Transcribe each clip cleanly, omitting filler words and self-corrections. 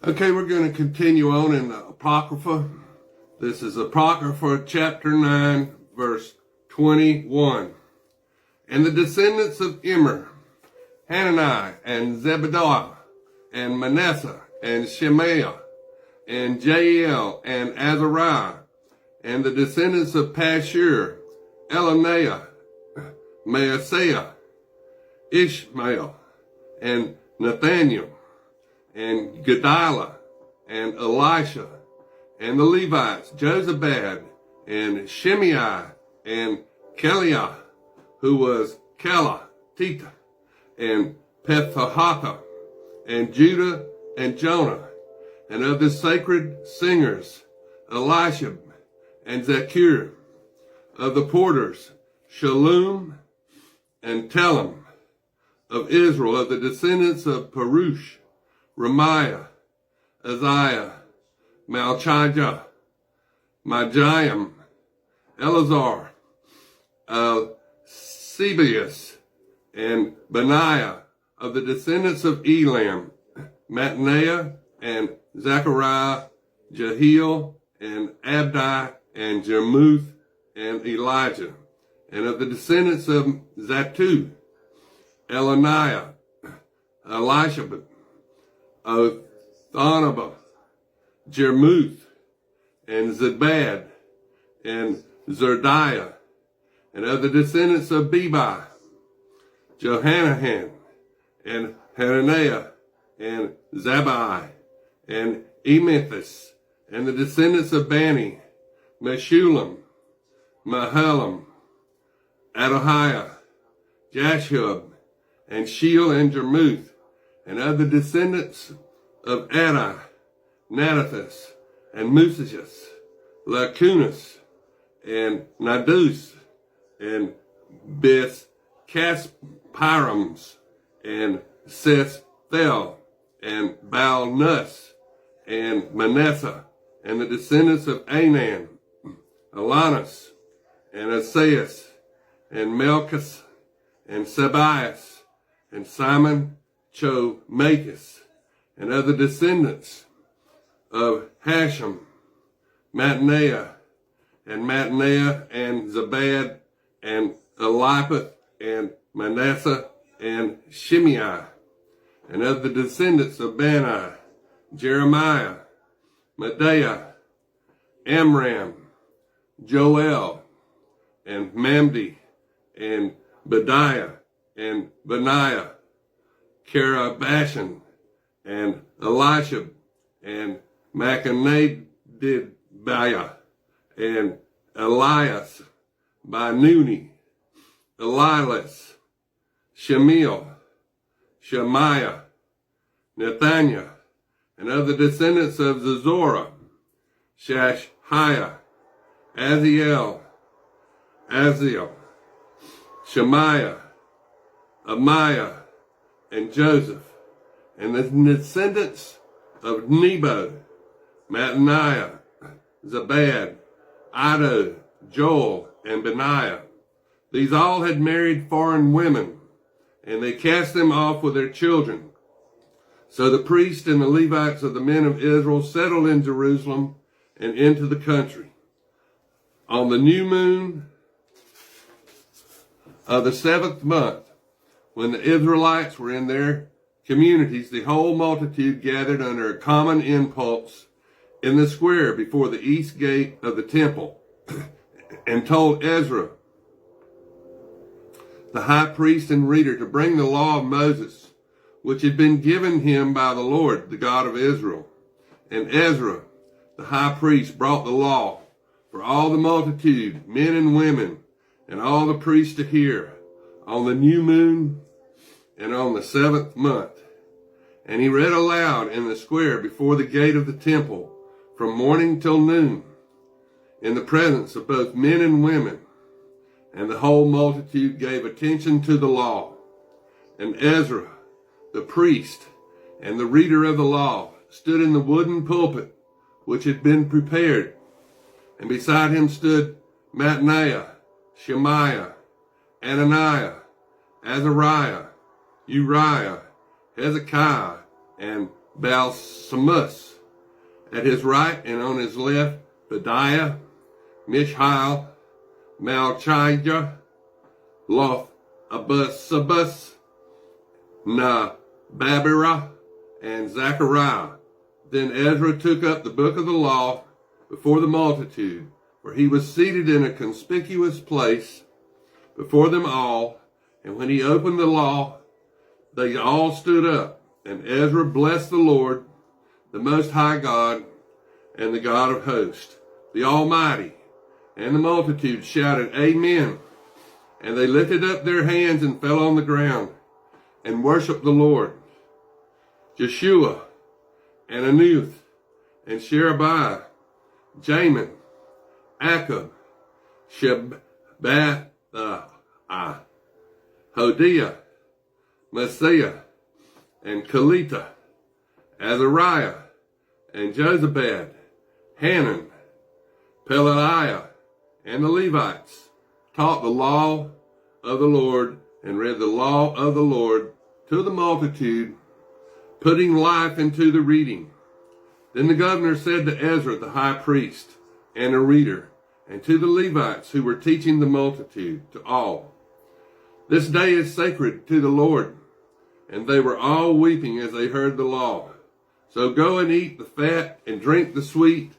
Okay, we're going to continue on in the Apocrypha. This is Apocrypha chapter 9, verse 21. And the descendants of Immer, Hanani, and Zebediah, and Manasseh, and Shemaiah, and Jael, and Azariah, and the descendants of Pashur, Elaniah, Maaseiah, Ishmael, and Nathaniel, and Gedaliah, and Elisha, and the Levites, Jozabad, and Shimei, and Keliah, who was Kela, Tita, and Pethahatha, and Judah, and Jonah, and of the sacred singers, Elishab, and Zechur, of the porters, Shallum, and Telem, of Israel, of the descendants of Perush, Ramiah, Uzziah, Malchijah, Majiam, Eleazar, Sebius, and Benaiah, of the descendants of Elam, Mattaniah, and Zechariah, Jehiel, and Abdi, and Jermuth, and Elijah, and of the descendants of Zattu, Elaniah, Elishab, Othanaba, Jermuth, and Zebad, and Zerdiah, and of the descendants of Bebai, Johanan, and Hananiah, and Zabai, and Emethus, and the descendants of Bani, Meshullam, Mahalam, Adohiah, Jashub, and Sheol, and Jermuth, and of the descendants of Adai, Nadathus, and Musicius, Lacunas, and Nadus, and Beth Caspirums, and Sethel, and Baal-Nus, and Manasseh, and the descendants of Anan, Elanus, and Asaias, and Melchus, and Sabias, and Simon Chomachus, and of the descendants of Hashem, Mattaniah, and Zabad, and Eliphath, and Manasseh, and Shimei, and of the descendants of Bani, Jeremiah, Medaiah, Amram, Joel, and Mamdi, and Bediah, and Benaiah, Karabashan, and Elishab, and Machanadibiah, and Elias, Binuni, Elilas, Shemiel, Shemaiah, Nathaniah, and of the descendants of Zazorah, Shashhiah, Aziel, Shemaiah, Amiah, and Joseph, and the descendants of Nebo, Mattaniah, Zabad, Iddo, Joel, and Benaiah. These all had married foreign women, and they cast them off with their children. So the priests and the Levites of the men of Israel settled in Jerusalem and into the country. On the new moon of the 7th month, when the Israelites were in their communities, the whole multitude gathered under a common impulse in the square before the east gate of the temple and told Ezra, the high priest and reader, to bring the law of Moses, which had been given him by the Lord, the God of Israel. And Ezra, the high priest, brought the law for all the multitude, men and women, and all the priests to hear, on the new moon and on the 7th month. And he read aloud in the square before the gate of the temple from morning till noon, in the presence of both men and women. And the whole multitude gave attention to the law. And Ezra, the priest, and the reader of the law stood in the wooden pulpit which had been prepared. And beside him stood Mattaniah, Shemaiah, Ananiah, Azariah, Uriah, Hezekiah, and Balsamus. At his right and on his left, Pedaiah, Mishael, Malchijah, Abusabus, Nababirah, and Zechariah. Then Ezra took up the book of the law before the multitude, for he was seated in a conspicuous place before them all. And when he opened the law, they all stood up. And Ezra blessed the Lord, the Most High God, and the God of hosts, the Almighty. And the multitude shouted, Amen. And they lifted up their hands and fell on the ground and worshiped the Lord. Jeshua and Anuth and Sherebiah, Jamin, Akab, Shebathah, Hodiah, Messiah, and Kelita, Azariah, and Jozabad, Hanan, Pelaiah, and the Levites taught the law of the Lord and read the law of the Lord to the multitude, putting life into the reading. Then the governor said to Ezra the high priest and a reader, and to the Levites who were teaching the multitude, to all, This day is sacred to the Lord. And they were all weeping as they heard the law. So go and eat the fat and drink the sweet,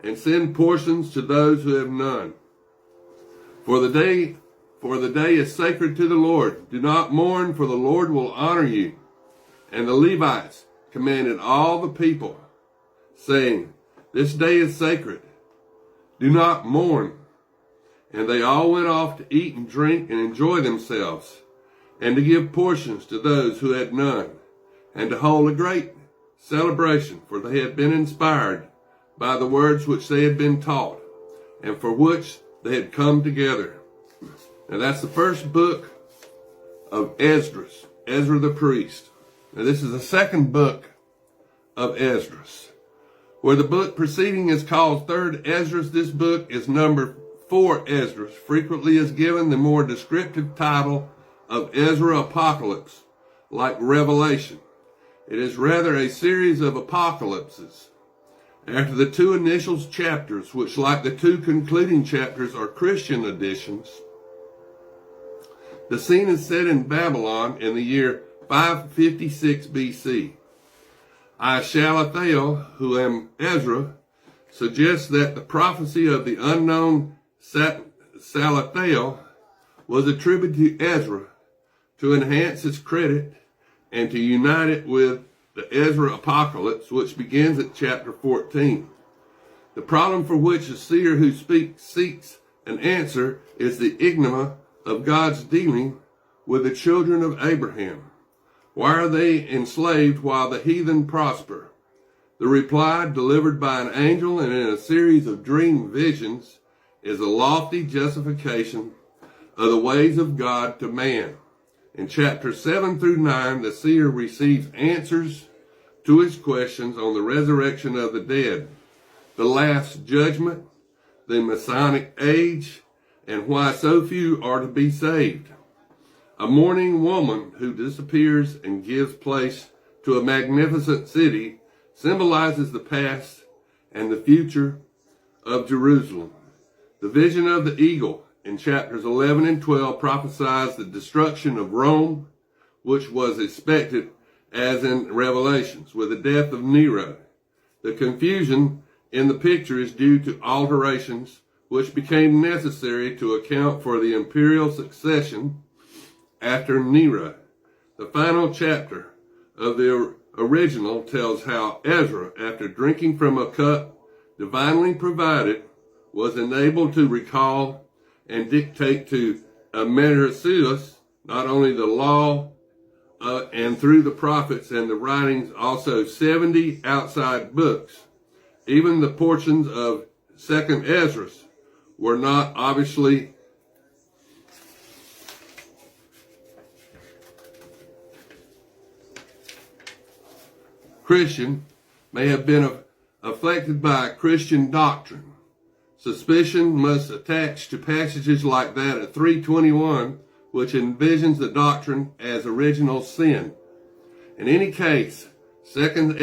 and send portions to those who have none. For the day is sacred to the Lord. Do not mourn, for the Lord will honor you. And the Levites commanded all the people, saying, This day is sacred. Do not mourn. And they all went off to eat and drink and enjoy themselves, and to give portions to those who had none, and to hold a great celebration, for they had been inspired by the words which they had been taught, and for which they had come together. Now that's the first book of Esdras, Ezra the priest. Now this is the second book of Esdras. Where the book preceding is called Third Esdras, this book is number 4 Esdras, frequently is given the more descriptive title of Ezra Apocalypse, like Revelation. It is rather a series of apocalypses. After the 2 initial chapters, which like the 2 concluding chapters are Christian editions, the scene is set in Babylon in the year 556 BC. I, Shalathiel, who am Ezra, suggests that the prophecy of the unknown Salathiel was attributed to Ezra to enhance his credit and to unite it with the Ezra Apocalypse, which begins at chapter 14. The problem for which a seer who seeks an answer is the enigma of God's dealing with the children of Abraham. Why are they enslaved while the heathen prosper? The reply, delivered by an angel and in a series of dream visions, is a lofty justification of the ways of God to man. In chapters 7 through 9, the seer receives answers to his questions on the resurrection of the dead, the last judgment, the Messianic age, and why so few are to be saved. A mourning woman who disappears and gives place to a magnificent city symbolizes the past and the future of Jerusalem. The vision of the eagle in chapters 11 and 12 prophesies the destruction of Rome, which was expected as in Revelations, with the death of Nero. The confusion in the picture is due to alterations which became necessary to account for the imperial succession after Nero. The final chapter of the original tells how Ezra, after drinking from a cup divinely provided, was enabled to recall and dictate to Ahasuerus not only the law and through the prophets and the writings, also 70 outside books. Even the portions of Second Ezra were not obviously Christian, may have been affected by Christian doctrine. Suspicion must attach to passages like that at 321, which envisions the doctrine as original sin. In any case, Second